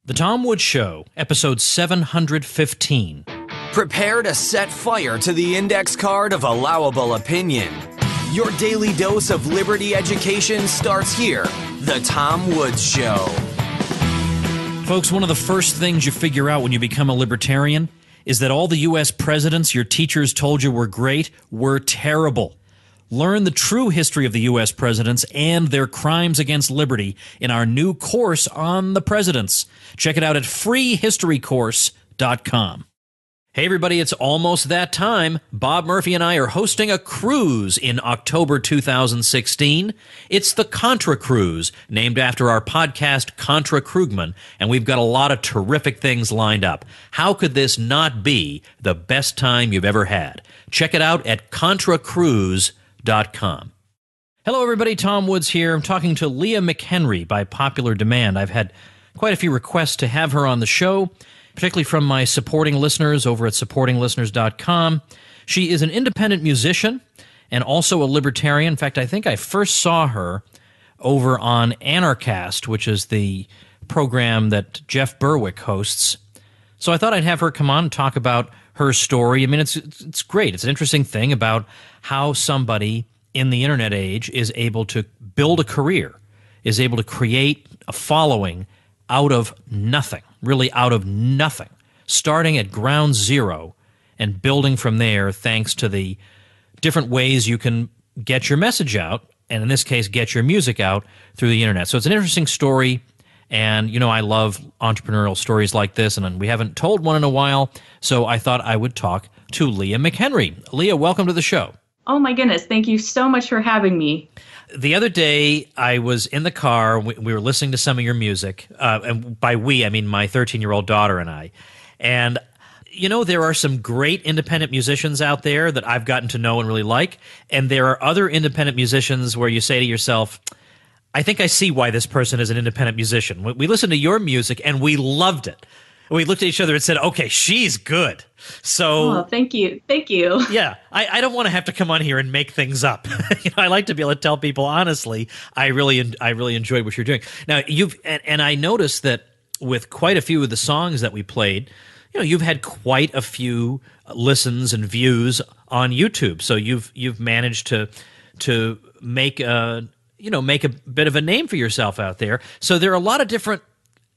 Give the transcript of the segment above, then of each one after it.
The Tom Woods Show, episode 715. Prepare to set fire to the index card of allowable opinion. Your daily dose of liberty education starts here. The Tom Woods Show. Folks, one of the first things you figure out when you become a libertarian is that all the U.S. presidents your teachers told you were great were terrible. Learn the true history of the U.S. presidents and their crimes against liberty in our new course on the presidents. Check it out at freehistorycourse.com. Hey everybody, it's almost that time. Bob Murphy and I are hosting a cruise in October 2016. It's the Contra Cruise, named after our podcast Contra Krugman, and we've got a lot of terrific things lined up. How could this not be the best time you've ever had? Check it out at contracruise.com. Hello everybody, Tom Woods here. I'm talking to Leah McHenry by popular demand. I've had quite a few requests to have her on the show, particularly from my supporting listeners over at supportinglisteners.com. She is an independent musician and also a libertarian. In fact, I think I first saw her over on Anarchast, which is the program that Jeff Berwick hosts. So I thought I'd have her come on and talk about her story. I mean, it's great. It's an interesting thing about how somebody in the internet age is able to build a career, is able to create a following out of nothing, really out of nothing, starting at ground zero and building from there thanks to the different ways you can get your message out, and in this case, get your music out through the internet. So it's an interesting story. And, you know, I love entrepreneurial stories like this, and we haven't told one in a while, so I thought I would talk to Leah McHenry. Leah, welcome to the show. Oh, my goodness. Thank you so much for having me. The other day, I was in the car. We were listening to some of your music, and by we, I mean my 13-year-old daughter and I. And, you know, there are some great independent musicians out there that I've gotten to know and really like, and there are other independent musicians where you say to yourself, I think I see why this person is an independent musician. We listened to your music and we loved it. We looked at each other and said, okay, she's good. So, thank you. Thank you. Yeah, I don't want to have to come on here and make things up. You know, I like to be able to tell people honestly, I really enjoyed what you're doing. Now, and I noticed that with quite a few of the songs that we played, you know, you've had quite a few listens and views on YouTube. So you've managed to make a bit of a name for yourself out there. So there are a lot of different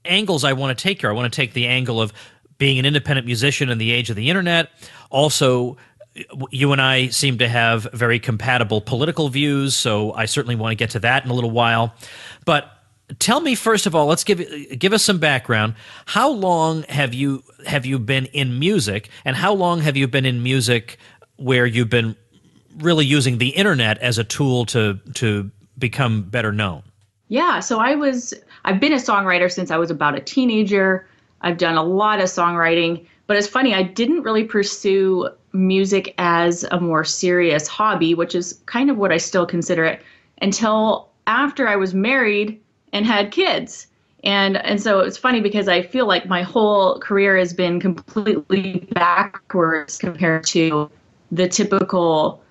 angles I want to take here. I want to take the angle of being an independent musician in the age of the internet. Also, you and I seem to have very compatible political views, so I certainly want to get to that in a little while. But tell me, first of all, let's give us some background. How long have you been in music, and how long have you been in music where you've been really using the internet as a tool to become better known? Yeah, so I've been a songwriter since I was about a teenager. I've done a lot of songwriting, but it's funny, I didn't really pursue music as a more serious hobby, which is kind of what I still consider it, until after I was married and had kids. And so it's funny because I feel like my whole career has been completely backwards compared to the typical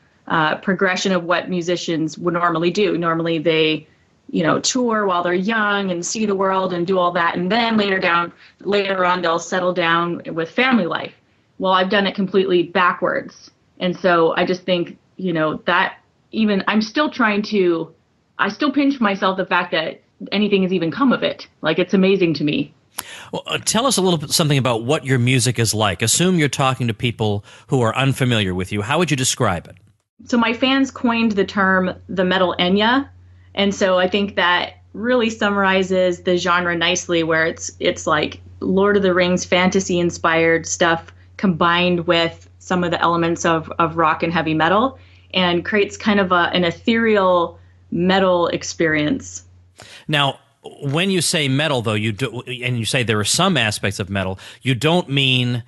progression of what musicians would normally do. Normally they, tour while they're young and see the world and do all that. And then later on, they'll settle down with family life. Well, I've done it completely backwards. And so I just think, that even I still pinch myself the fact that anything has even come of it. Like, it's amazing to me. Well, tell us a little bit something about what your music is like. Assume you're talking to people who are unfamiliar with you. How would you describe it? So my fans coined the term the metal Enya. And so I think that really summarizes the genre nicely, where it's like Lord of the Rings fantasy inspired stuff combined with some of the elements of rock and heavy metal, and creates kind of an ethereal metal experience. Now, when you say metal, though, and you say there are some aspects of metal, you don't mean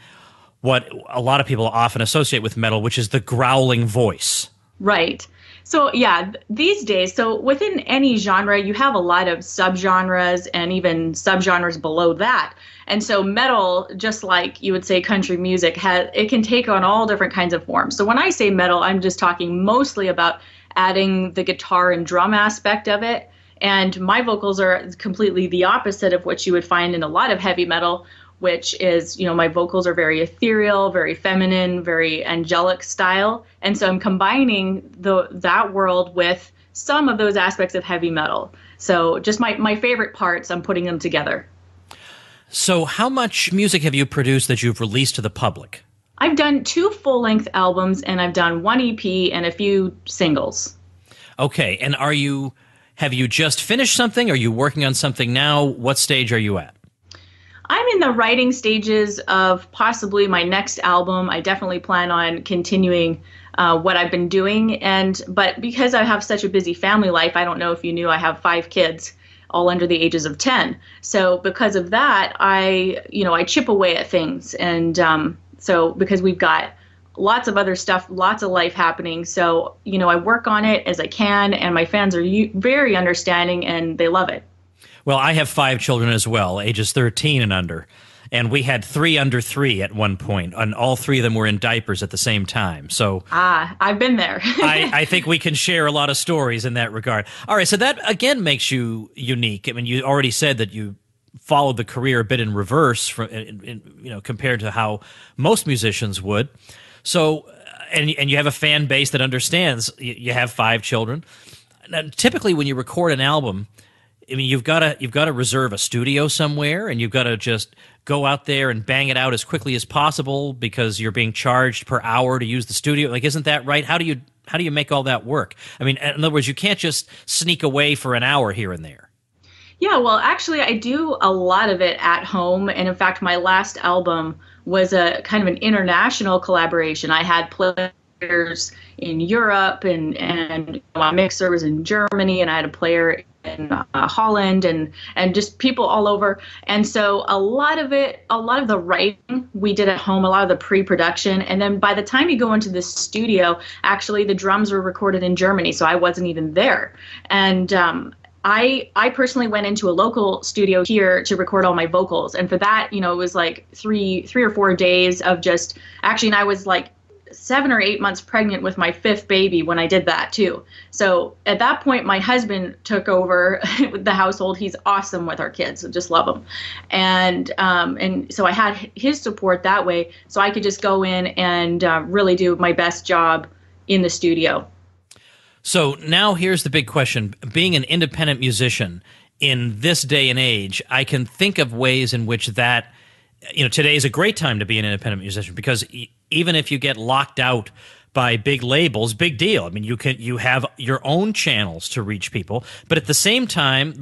what a lot of people often associate with metal, which is the growling voice. Right. So yeah, these days, so within any genre, you have a lot of subgenres and even subgenres below that. And so metal, just like you would say country music, it can take on all different kinds of forms. So when I say metal, I'm just talking mostly about adding the guitar and drum aspect of it. And my vocals are completely the opposite of what you would find in a lot of heavy metal, which is, my vocals are very ethereal, very feminine, very angelic style. And so I'm combining that world with some of those aspects of heavy metal. So just my favorite parts, I'm putting them together. So how much music have you produced that you've released to the public? I've done 2 full-length albums, and I've done 1 EP and a few singles. Okay, and have you just finished something? Are you working on something now? What stage are you at? I'm in the writing stages of possibly my next album. I definitely plan on continuing what I've been doing. But because I have such a busy family life, I don't know if you knew I have 5 kids, all under the ages of 10. So because of that, I chip away at things. And so because we've got lots of other stuff, lots of life happening. So, I work on it as I can, and my fans are very understanding and they love it. Well, I have 5 children as well, ages 13 and under. And we had 3 under 3 at one point, and all 3 of them were in diapers at the same time. So I've been there. I think we can share a lot of stories in that regard. All right, so that again makes you unique. I mean, you already said that you followed the career a bit in reverse, compared to how most musicians would. So, and you have a fan base that understands. You have 5 children. Now, typically, when you record an album, I mean, you've got to reserve a studio somewhere, and you've got to just go out there and bang it out as quickly as possible because you're being charged per hour to use the studio. Like, isn't that right? How do you make all that work? I mean, in other words, you can't just sneak away for an hour here and there. Yeah, well, actually, I do a lot of it at home. And in fact, my last album was a kind of an international collaboration. I had players in Europe, and my mixer was in Germany, and I had a player in Holland, and just people all over. And so a lot of the writing we did at home, a lot of the pre-production. And then by the time you go into the studio, actually the drums were recorded in Germany, so I wasn't even there. And I personally went into a local studio here to record all my vocals. And for that, it was like three or 4 days of just actually, and I was like 7 or 8 months pregnant with my 5th baby when I did that too. So at that point, my husband took over the household. He's awesome with our kids. I just love him. And so I had his support that way. So I could just go in and really do my best job in the studio. So now here's the big question. Being an independent musician in this day and age, I can think of ways in which that, today is a great time to be an independent musician because even if you get locked out by big labels, big deal. I mean, you have your own channels to reach people, but at the same time,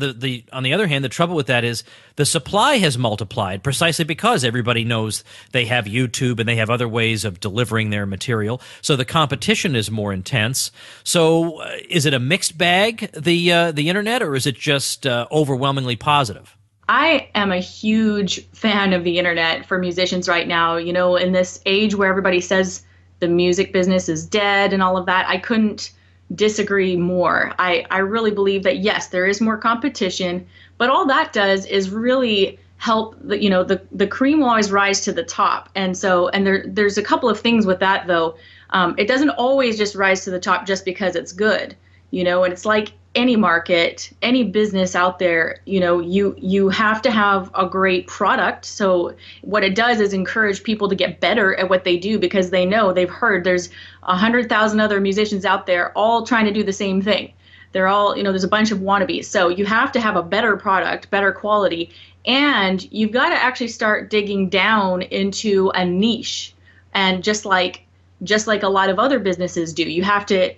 on the other hand, the trouble with that is the supply has multiplied precisely because everybody knows they have YouTube and they have other ways of delivering their material. So the competition is more intense. So is it a mixed bag, the internet, or is it just overwhelmingly positive? I am a huge fan of the internet for musicians right now. In this age where everybody says the music business is dead and all of that, I couldn't disagree more. I really believe that, yes, there is more competition, but all that does is really help the cream will always rise to the top. And there's a couple of things with that, though. It doesn't always just rise to the top just because it's good, and it's like any market, any business out there, you have to have a great product. So what it does is encourage people to get better at what they do because they've heard there's 100,000 other musicians out there all trying to do the same thing. They're all, there's a bunch of wannabes. So you have to have a better product, better quality, and you've got to actually start digging down into a niche. And just like a lot of other businesses do, you have to,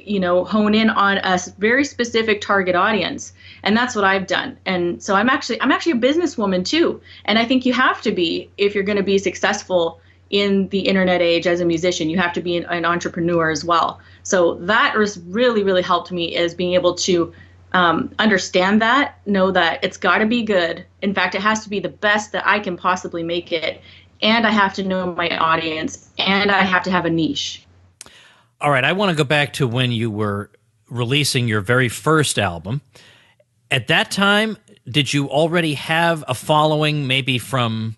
hone in on a very specific target audience. And that's what I've done. And so I'm actually a businesswoman too. And I think you have to be, if you're going to be successful in the internet age as a musician, you have to be an entrepreneur as well. So that has really, really helped me, is being able to understand that, know that it's got to be good. In fact, it has to be the best that I can possibly make it. And I have to know my audience, and I have to have a niche. All right, I want to go back to when you were releasing your very first album. At that time, did you already have a following, maybe from,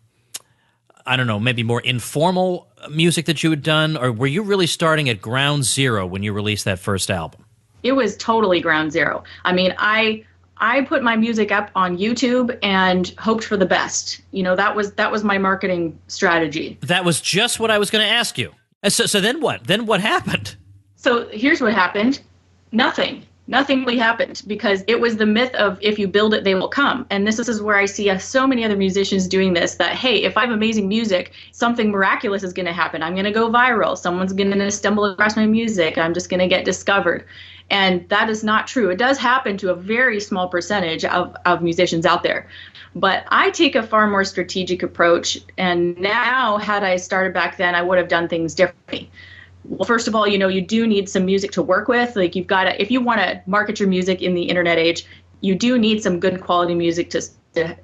I don't know, maybe more informal music that you had done, or were you really starting at ground zero when you released that first album? It was totally ground zero. I mean, I I put my music up on YouTube and hoped for the best. That was my marketing strategy. That was just what I was going to ask you. So then what? Then what happened? So here's what happened. Nothing really happened, because it was the myth of if you build it, they will come. And this is where I see so many other musicians doing this, that, hey, if I have amazing music, something miraculous is going to happen. I'm going to go viral. Someone's going to stumble across my music. I'm just going to get discovered. And that is not true. It does happen to a very small percentage of musicians out there. But I take a far more strategic approach. And now, had I started back then, I would have done things differently. Well, first of all, you do need some music to work with. Like, you've got to, if you want to market your music in the internet age, you do need some good quality music to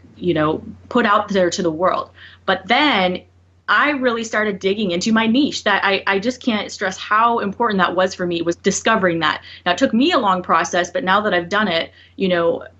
put out there to the world. But then I really started digging into my niche. That I just can't stress how important that was for me, was discovering that. Now, it took me a long process, but now that I've done it,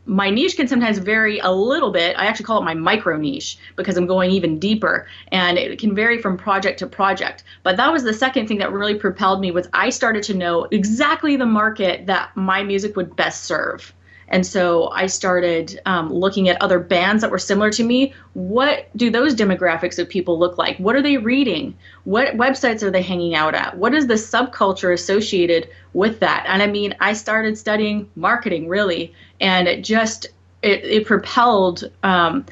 my niche can sometimes vary a little bit. I actually call it my micro niche, because I'm going even deeper, and it can vary from project to project. But that was the second thing that really propelled me, was I started to know exactly the market that my music would best serve. And so I started looking at other bands that were similar to me. What do those demographics of people look like? What are they reading? What websites are they hanging out at? What is the subculture associated with that? And I mean, I started studying marketing, really, and it propelled the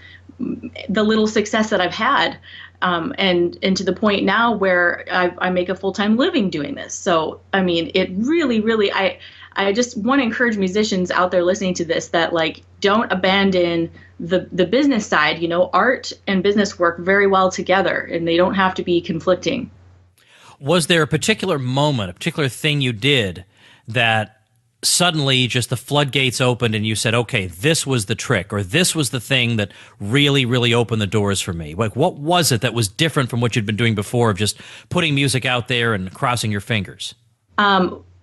little success that I've had. And to the point now where I make a full-time living doing this. So, I mean, it really, I just want to encourage musicians out there listening to this that, like, don't abandon the business side. Art and business work very well together, and they don't have to be conflicting. Was there a particular moment, a particular thing you did that suddenly just the floodgates opened and you said, okay, this was the trick, or this was the thing that really, really opened the doors for me? Like, what was it that was different from what you'd been doing before, of just putting music out there and crossing your fingers?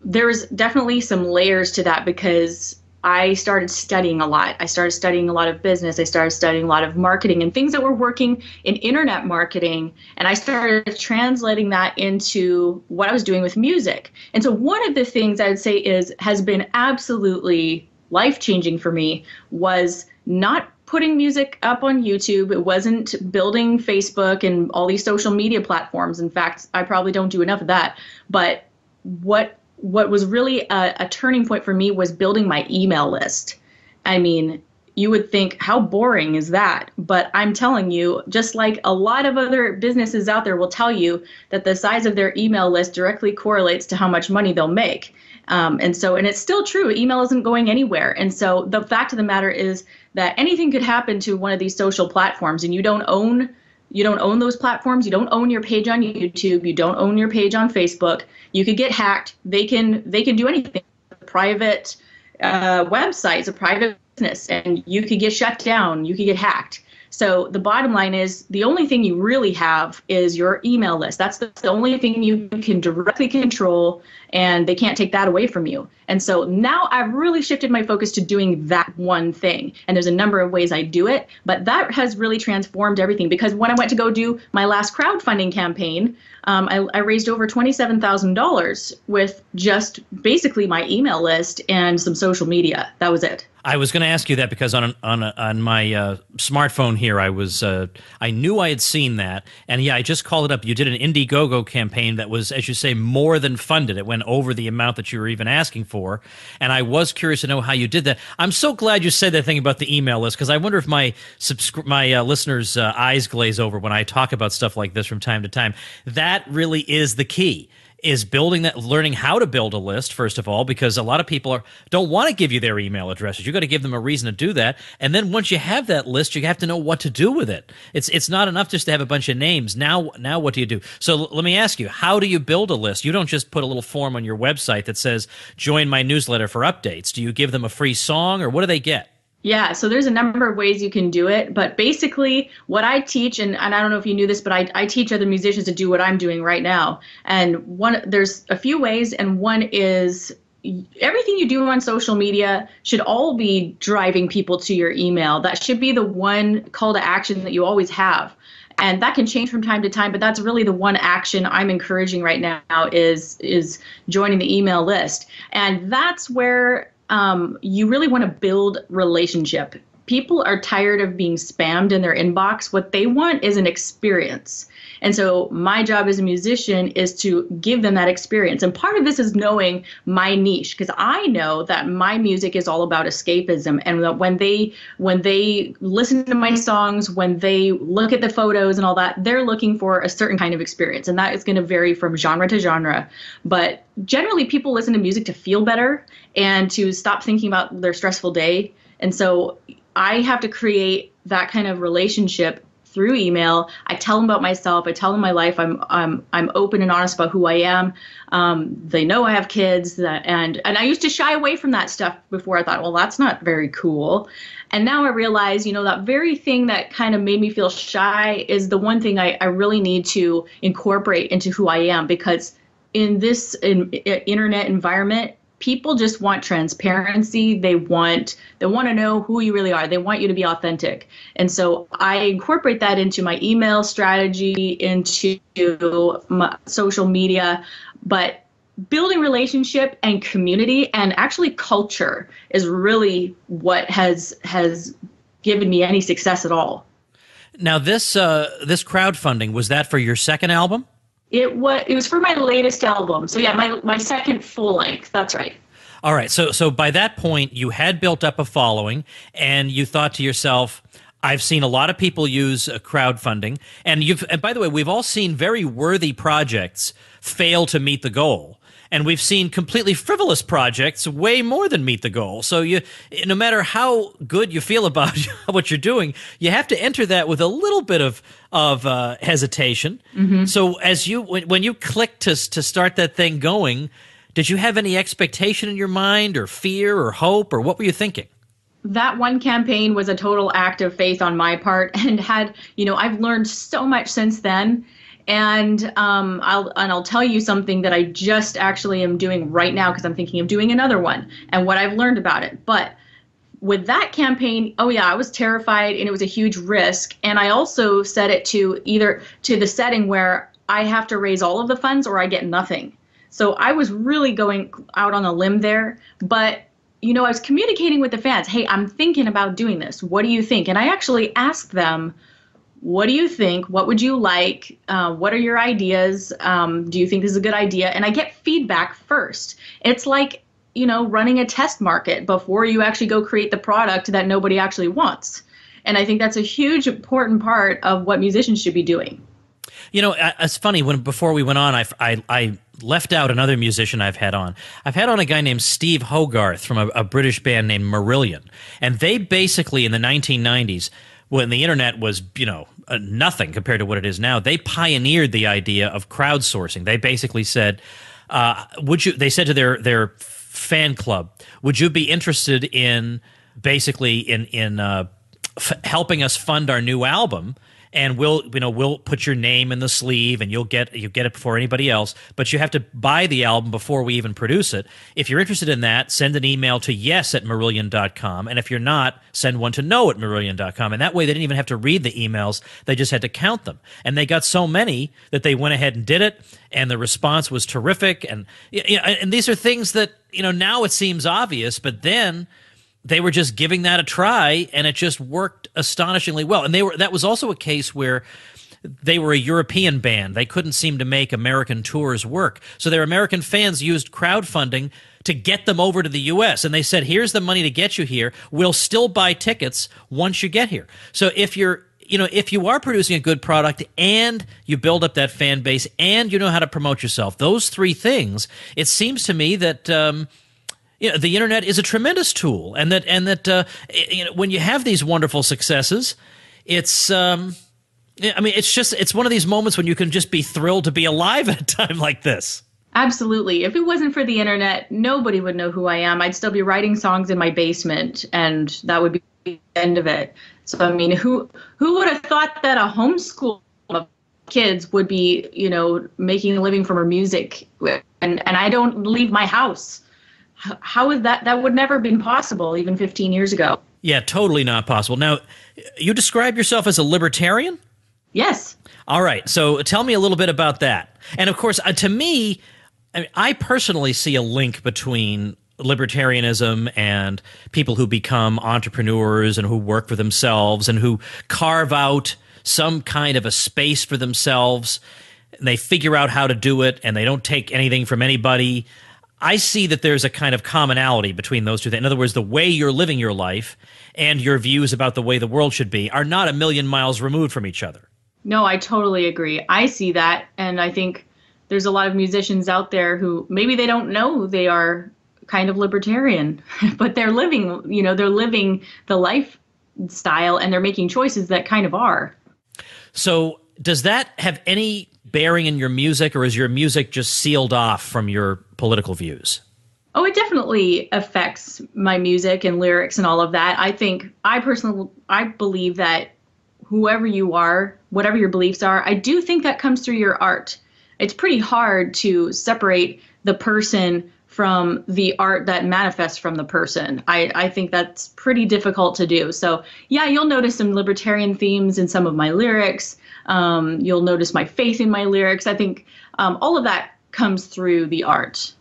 There's definitely some layers to that, because I started studying a lot. I started studying a lot of business. I started studying a lot of marketing and things that were working in internet marketing. And I started translating that into what I was doing with music. And so one of the things I would say has been absolutely life-changing for me was not putting music up on YouTube. It wasn't building Facebook and all these social media platforms. In fact, I probably don't do enough of that. But what was really a turning point for me was building my email list. I mean, you would think, how boring is that? But I'm telling you, just like a lot of other businesses out there will tell you, that the size of their email list directly correlates to how much money they'll make. And it's still true. Email isn't going anywhere. And so the fact of the matter is that anything could happen to one of these social platforms, and you don't own those platforms. You don't own your page on YouTube. You don't own your page on Facebook. You could get hacked. They can do anything. A private website is a private business, and you could get shut down. You could get hacked. So the bottom line is, the only thing you really have is your email list. That's the only thing you can directly control, and they can't take that away from you. And so now I've really shifted my focus to doing that one thing. And there's a number of ways I do it, but that has really transformed everything, because when I went to go do my last crowdfunding campaign, I raised over $27,000 with just basically my email list and some social media. That was it. I was going to ask you that, because on my smartphone here, I knew I had seen that, and yeah, I just called it up. You did an Indiegogo campaign that was, as you say, more than funded. It went over the amount that you were even asking for, and I was curious to know how you did that. I'm so glad you said that thing about the email list, because I wonder if my listeners' eyes glaze over when I talk about stuff like this from time to time. That really is the key. Is building that, learning how to build a list, first of all, because a lot of people don't want to give you their email addresses. You got to give them a reason to do that. And then once you have that list, you have to know what to do with it. It's not enough just to have a bunch of names. Now what do you do? So let me ask you, how do you build a list? You don't just put a little form on your website that says, join my newsletter for updates. Do you give them a free song, or what do they get? Yeah, so there's a number of ways you can do it, but basically what I teach, and I don't know if you knew this, but I teach other musicians to do what I'm doing right now. And there's a few ways, and one is everything you do on social media should all be driving people to your email. That should be the one call to action that you always have. And that can change from time to time, but that's really the one action I'm encouraging right now is joining the email list. And that's where you really want to build relationship. People are tired of being spammed in their inbox. What they want is an experience. And so my job as a musician is to give them that experience. And part of this is knowing my niche, because I know that my music is all about escapism. And that when they listen to my songs, when they look at the photos and all that, they're looking for a certain kind of experience. And that is going to vary from genre to genre. But generally, people listen to music to feel better and to stop thinking about their stressful day. And so I have to create that kind of relationship through email. I tell them about myself. I tell them my life. I'm open and honest about who I am. They know I have kids, and I used to shy away from that stuff before. I thought, well, that's not very cool. And now I realize, that very thing that kind of made me feel shy is the one thing I really need to incorporate into who I am, because in this internet environment, people just want transparency. They want to know who you really are. They want you to be authentic. And so I incorporate that into my email strategy, into my social media. But building relationship and community and actually culture is really what has given me any success at all. Now, this crowdfunding, was that for your second album? It was for my latest album. So yeah, my second full length. That's right. All right. So by that point, you had built up a following, and you thought to yourself, I've seen a lot of people use crowdfunding, and by the way, we've all seen very worthy projects fail to meet the goal. And we've seen completely frivolous projects way more than meet the goal. So no matter how good you feel about what you're doing, you have to enter that with a little bit of hesitation. Mm-hmm. So when you clicked to start that thing going, did you have any expectation in your mind, or fear, or hope, or what were you thinking? That one campaign was a total act of faith on my part, and I've learned so much since then. And I'll tell you something that I just actually am doing right now, because I'm thinking of doing another one and what I've learned about it. But with that campaign, I was terrified, and it was a huge risk. And I also set it to the setting where I have to raise all of the funds or I get nothing. So I was really going out on a limb there. But I was communicating with the fans. Hey, I'm thinking about doing this. What do you think? And I actually asked them, what do you think? What would you like? What are your ideas? Do you think this is a good idea? And I get feedback first. It's like, running a test market before you actually go create the product that nobody actually wants. And I think that's a huge important part of what musicians should be doing. It's funny, before we went on, I left out another musician I've had on. I've had on a guy named Steve Hogarth from a British band named Marillion. And they basically, in the 1990s, when the internet was, nothing compared to what it is now, they pioneered the idea of crowdsourcing. They basically said, they said to their fan club, would you be interested in basically in helping us fund our new album? And we'll put your name in the sleeve, and you'll get it before anybody else. But you have to buy the album before we even produce it. If you're interested in that, send an email to yes@Marillion.com. And if you're not, send one to no@Marillion.com. And that way, they didn't even have to read the emails; they just had to count them. And they got so many that they went ahead and did it, and the response was terrific. And and these are things that now it seems obvious, but then they were just giving that a try, and it just worked astonishingly well. And that was also a case where they were a European band. They couldn't seem to make American tours work. So their American fans used crowdfunding to get them over to the U.S. And they said, here's the money to get you here. We'll still buy tickets once you get here. So if you are producing a good product, and you build up that fan base, and you know how to promote yourself, those three things, it seems to me that the internet is a tremendous tool, and that when you have these wonderful successes, it's it's one of these moments when you can just be thrilled to be alive at a time like this. Absolutely. If it wasn't for the internet, nobody would know who I am. I'd still be writing songs in my basement, and that would be the end of it. So who would have thought that a homeschool of kids would be making a living from her music, and I don't leave my house. How is that? That would never have been possible even 15 years ago. Yeah, totally not possible. Now, you describe yourself as a libertarian? Yes. All right. So tell me a little bit about that. And of course, to me, I personally see a link between libertarianism and people who become entrepreneurs and who work for themselves and who carve out some kind of a space for themselves. And they figure out how to do it, and they don't take anything from anybody. I see that there's a kind of commonality between those two things. In other words, the way you're living your life and your views about the way the world should be are not a million miles removed from each other. No, I totally agree. I see that, and I think there's a lot of musicians out there who maybe they don't know they are kind of libertarian, but they're living, they're living the lifestyle and they're making choices that kind of are. So does that have any bearing in your music, or is your music just sealed off from your political views? Oh, it definitely affects my music and lyrics and all of that. I believe that whoever you are, whatever your beliefs are, I do think that comes through your art. It's pretty hard to separate the person from the art that manifests from the person. I think that's pretty difficult to do. So yeah, you'll notice some libertarian themes in some of my lyrics. You'll notice my faith in my lyrics. I think all of that comes through the art.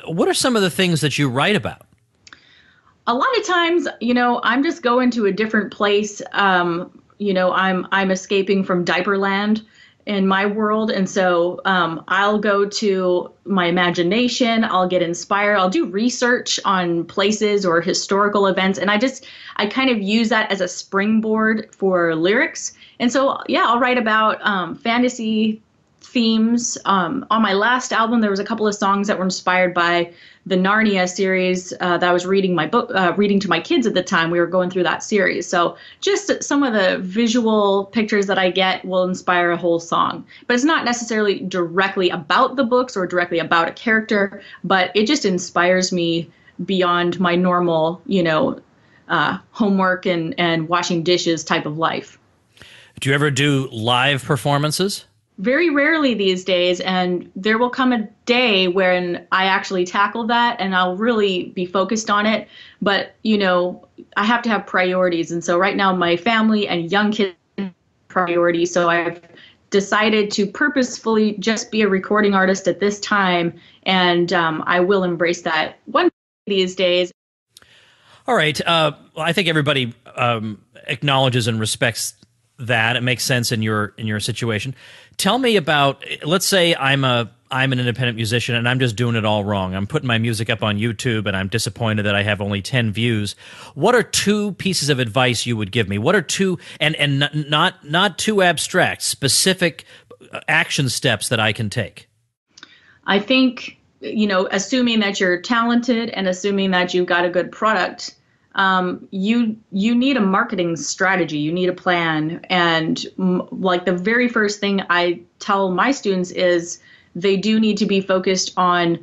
What are some of the things that you write about? A lot of times, I'm just going to a different place. I'm escaping from diaper land in my world. And so I'll go to my imagination. I'll get inspired. I'll do research on places or historical events. And I kind of use that as a springboard for lyrics. And so, yeah, I'll write about fantasy themes. On my last album, there was a couple of songs that were inspired by the Narnia series that I was reading reading to my kids at the time. We were going through that series. So just some of the visual pictures that I get will inspire a whole song. But it's not necessarily directly about the books or directly about a character, but it just inspires me beyond my normal, homework and washing dishes type of life. Do you ever do live performances? Very rarely these days, and there will come a day when I actually tackle that and I'll really be focused on it. But, I have to have priorities. And so right now my family and young kids are priority. So I've decided to purposefully just be a recording artist at this time. And I will embrace that one of these days. All right. I think everybody acknowledges and respects that. It makes sense in your situation. Tell me about, let's say I'm an independent musician and I'm just doing it all wrong. I'm putting my music up on YouTube and I'm disappointed that I have only 10 views. What are two pieces of advice you would give me? What are two, and not too abstract, specific action steps that I can take? I think, assuming that you're talented and assuming that you've got a good product, you need a marketing strategy. You need a plan. And like the very first thing I tell my students is they do need to be focused on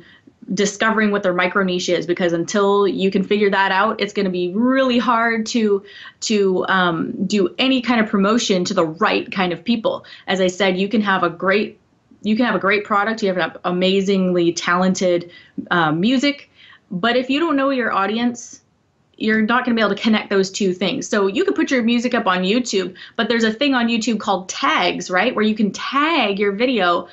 discovering what their micro niche is, because until you can figure that out, it's going to be really hard to do any kind of promotion to the right kind of people. As I said, you can have a great product. You have amazingly talented music, but if you don't know your audience, you're not going to be able to connect those two things. So you could put your music up on YouTube, but there's a thing on YouTube called tags, right? Where you can tag your video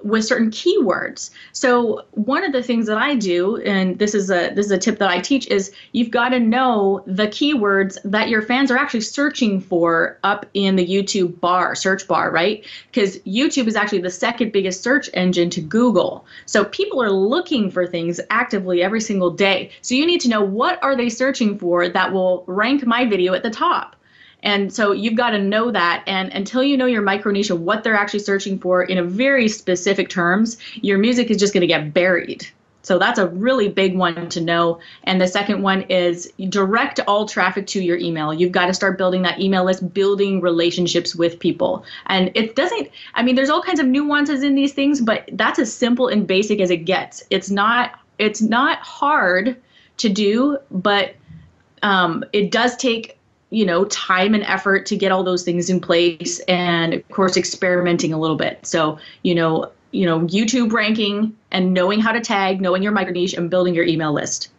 with certain keywords. So one of the things that I do, and this is a tip that I teach, is you've got to know the keywords that your fans are actually searching for up in the YouTube search bar, right? Because YouTube is actually the second biggest search engine to Google. So people are looking for things actively every single day. So you need to know, what are they searching for that will rank my video at the top? And so you've got to know that. And until you know your micro niche of what they're actually searching for in a very specific terms, your music is just going to get buried. So that's a really big one to know. And the second one is direct all traffic to your email. You've got to start building that email list, building relationships with people. And there's all kinds of nuances in these things, but that's as simple and basic as it gets. It's not hard to do, but it does take time and effort to get all those things in place, and of course experimenting a little bit. So YouTube ranking and knowing how to tag, knowing your micro niche, and building your email list.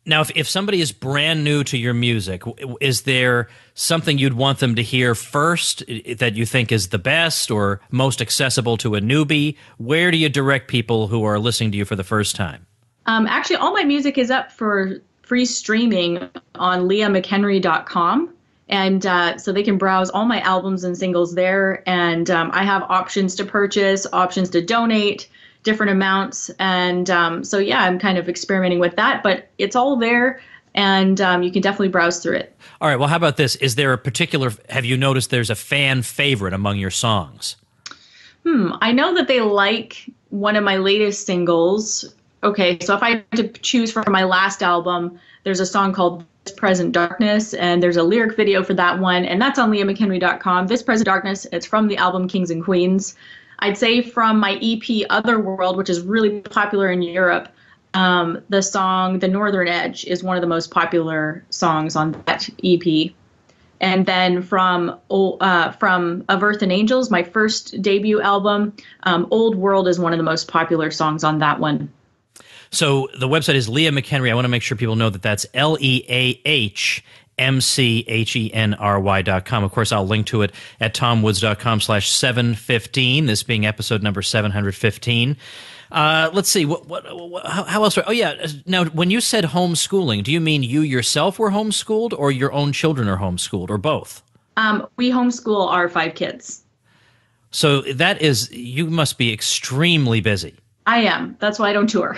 Now, if somebody is brand new to your music, is there something you'd want them to hear first that you think is the best or most accessible to a newbie? Where do you direct people who are listening to you for the first time? Actually, all my music is up for free streaming on leahmchenry.com. And so they can browse all my albums and singles there. And I have options to purchase, options to donate, different amounts. And so, yeah, I'm kind of experimenting with that. But it's all there, and you can definitely browse through it. All right. Well, how about this? Is there a particular, have you noticed there's a fan favorite among your songs? I know that they like one of my latest singles. Okay, so if I had to choose from my last album, there's a song called This Present Darkness, and there's a lyric video for that one, and that's on leahmchenry.com. This Present Darkness, it's from the album Kings and Queens. I'd say from my EP Otherworld, which is really popular in Europe, the song The Northern Edge is one of the most popular songs on that EP. And then from Of Earth and Angels, my first debut album, Old World is one of the most popular songs on that one. So the website is Leah McHenry. I want to make sure people know that that's LeahMchenry.com. Of course, I'll link to it at tomwoods.com/715, this being episode number 715. Let's see, how else? Oh, yeah. Now, when you said homeschooling, do you mean you yourself were homeschooled, or your own children are homeschooled, or both? We homeschool our 5 kids. So that is, you must be extremely busy. I am. That's why I don't tour.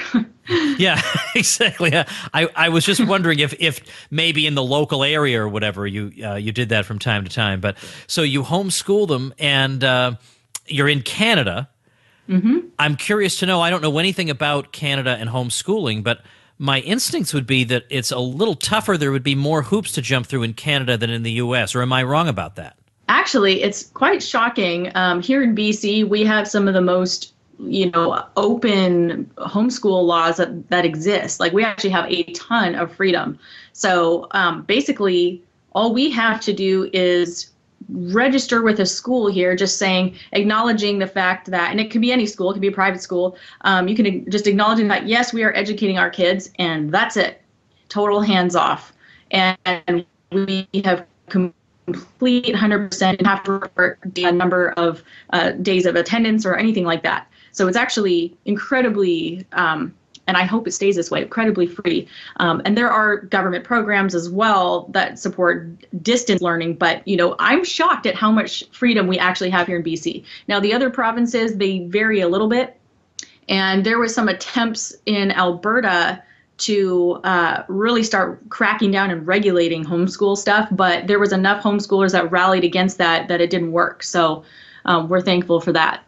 Yeah, exactly. I was just wondering if maybe in the local area or whatever you did that from time to time. But so you homeschool them, and you're in Canada. Mm-hmm. I'm curious to know, I don't know anything about Canada and homeschooling, but my instincts would be that it's a little tougher. There would be more hoops to jump through in Canada than in the U.S., or am I wrong about that? Actually, it's quite shocking. Here in BC, we have some of the most open homeschool laws that exist. Like, we actually have a ton of freedom. So basically, all we have to do is register with a school here, just saying, acknowledging the fact that, and it could be any school, it could be a private school, you can just acknowledging that, yes, we are educating our kids, and that's it. Total hands off. And we have complete 100%, have to report a number of days of attendance or anything like that. So it's actually incredibly, and I hope it stays this way, incredibly free. And there are government programs as well that support distance learning. But, I'm shocked at how much freedom we actually have here in BC. Now, the other provinces, they vary a little bit. And there was some attempts in Alberta to really start cracking down and regulating homeschool stuff. But there was enough homeschoolers that rallied against that it didn't work. So we're thankful for that.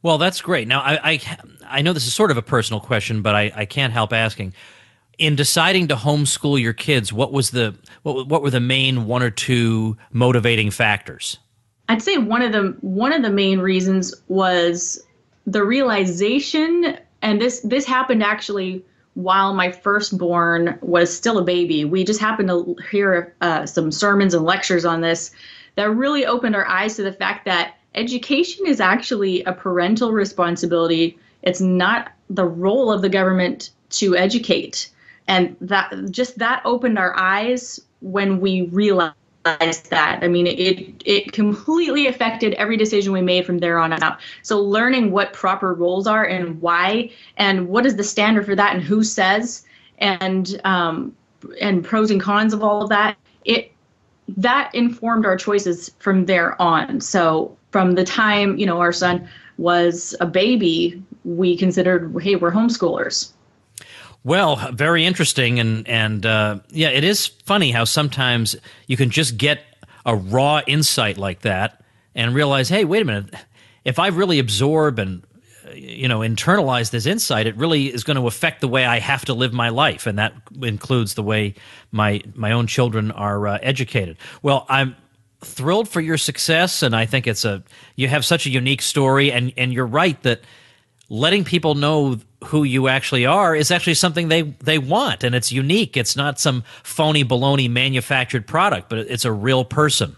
Well, that's great. Now, I know this is sort of a personal question, but I can't help asking. In deciding to homeschool your kids, what were the main 1 or 2 motivating factors? I'd say one of the main reasons was the realization, and this happened actually while my firstborn was still a baby. We just happened to hear some sermons and lectures on this that really opened our eyes to the fact that education is actually a parental responsibility. It's not the role of the government to educate. And that opened our eyes when we realized that. I mean, it completely affected every decision we made from there on out. So learning what proper roles are and why, and what is the standard for that, and who says, and pros and cons of all of that, that informed our choices from there on. So from the time, our son was a baby, we considered, hey, we're homeschoolers. Well, very interesting. And yeah, it is funny how sometimes you can just get a raw insight like that and realize, hey, wait a minute, if I really absorb and internalize this insight, it really is going to affect the way I have to live my life, and that includes the way my own children are educated. Well, I'm thrilled for your success, and I think you have such a unique story, and you're right that letting people know who you actually are is actually something they want, and it's unique. It's not some phony baloney manufactured product, but it's a real person.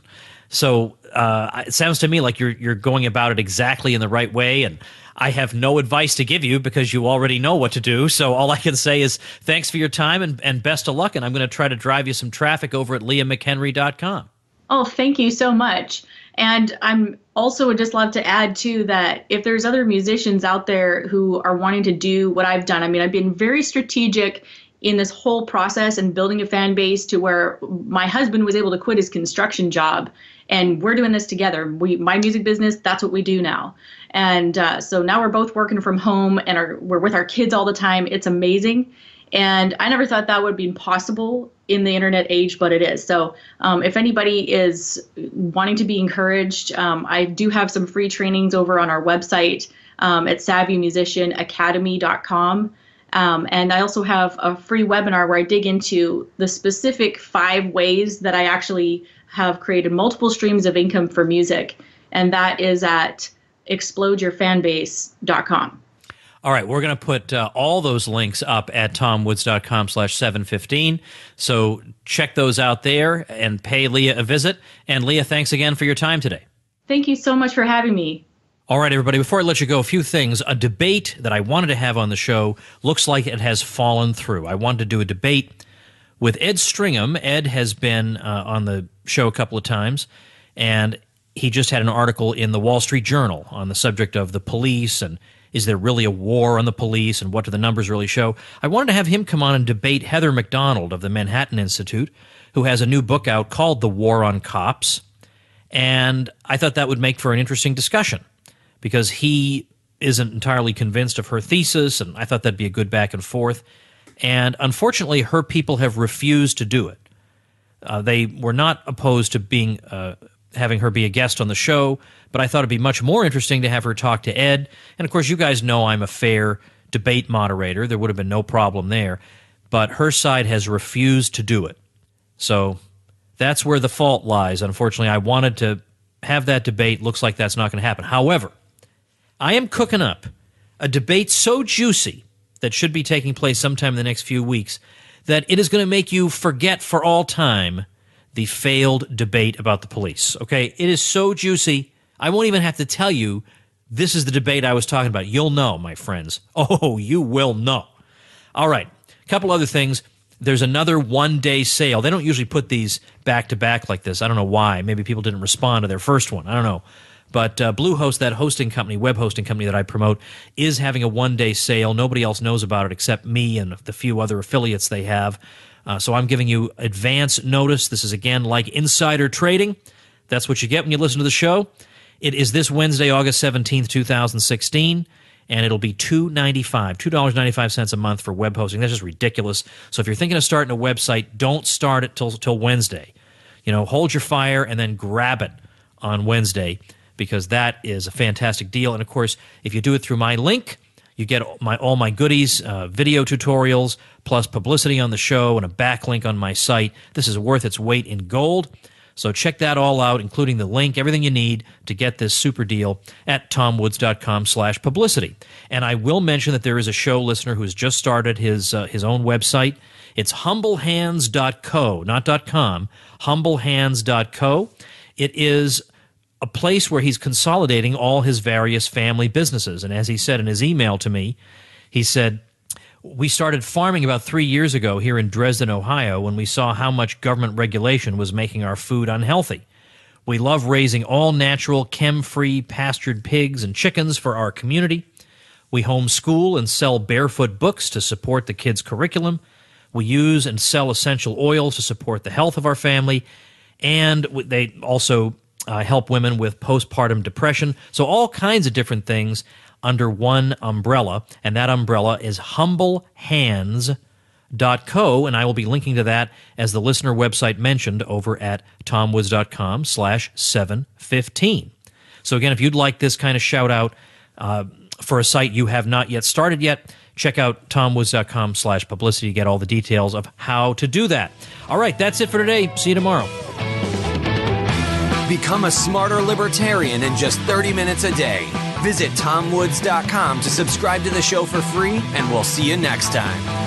So it sounds to me like you're going about it exactly in the right way, and I have no advice to give you because you already know what to do. So all I can say is thanks for your time and best of luck, and I'm going to try to drive you some traffic over at leahmchenry.com. Oh, thank you so much. And I'm also would just love to add too that if there's other musicians out there who are wanting to do what I've done, I mean, I've been very strategic in this whole process and building a fan base to where my husband was able to quit his construction job, and we're doing this together. My music business, that's what we do now. And so now we're both working from home and we're with our kids all the time. It's amazing. And I never thought that would be possible in the internet age, but it is. So if anybody is wanting to be encouraged, I do have some free trainings over on our website at savvymusicianacademy.com. And I also have a free webinar where I dig into the specific 5 ways that I actually have created multiple streams of income for music. And that is at explodeyourfanbase.com. All right, we're going to put all those links up at tomwoods.com/715. So check those out there and pay Leah a visit. And Leah, thanks again for your time today. Thank you so much for having me. All right, everybody, before I let you go, a few things. A debate that I wanted to have on the show looks like it has fallen through. I wanted to do a debate with Ed Stringham. Ed has been on the show a couple of times, and he just had an article in the Wall Street Journal on the subject of the police and is there really a war on the police and what do the numbers really show? I wanted to have him come on and debate Heather McDonald of the Manhattan Institute, who has a new book out called The War on Cops, and I thought that would make for an interesting discussion because he isn't entirely convinced of her thesis, and I thought that'd be a good back and forth. And unfortunately, her people have refused to do it. They were not opposed to being having her be a guest on the show, but I thought it'd be much more interesting to have her talk to Ed. And of course, you guys know I'm a fair debate moderator. There would have been no problem there. But her side has refused to do it. So that's where the fault lies. Unfortunately, I wanted to have that debate. Looks like that's not going to happen. However, I am cooking up a debate so juicy that should be taking place sometime in the next few weeks that it is going to make you forget for all time the failed debate about the police. Okay? It is so juicy, I won't even have to tell you this is the debate I was talking about. You'll know, my friends. Oh, you will know. All right. A couple other things. There's another one-day sale. They don't usually put these back-to-back like this. I don't know why. Maybe people didn't respond to their first one. I don't know. But Bluehost, that hosting company, web hosting company that I promote, is having a one-day sale. Nobody else knows about it except me and the few other affiliates they have. So I'm giving you advance notice. This is, again, like insider trading. That's what you get when you listen to the show. It is this Wednesday, August 17th, 2016, and it'll be $2.95 a month for web hosting. That's just ridiculous. So if you're thinking of starting a website, don't start it till Wednesday. You know, hold your fire and then grab it on Wednesday because that is a fantastic deal. And, of course, if you do it through my link, you get all my goodies, video tutorials, plus publicity on the show and a backlink on my site. This is worth its weight in gold. So check that all out, including the link, everything you need to get this super deal at tomwoods.com/publicity. And I will mention that there is a show listener who has just started his own website. It's humblehands.co, not .com, humblehands.co. It is a place where he's consolidating all his various family businesses. And as he said in his email to me, he said, "We started farming about 3 years ago here in Dresden, Ohio, when we saw how much government regulation was making our food unhealthy. We love raising all natural, chem-free, pastured pigs and chickens for our community. We homeschool and sell barefoot books to support the kids' curriculum. We use and sell essential oils to support the health of our family. And they also help women with postpartum depression." So all kinds of different things under one umbrella, and that umbrella is humblehands.co, and I will be linking to that as the listener website mentioned over at tomwoods.com/715. So again, if you'd like this kind of shout-out for a site you have not yet started yet, check out tomwoods.com/publicity to get all the details of how to do that. All right, that's it for today. See you tomorrow. Become a smarter libertarian in just 30 minutes a day. Visit tomwoods.com to subscribe to the show for free, and we'll see you next time.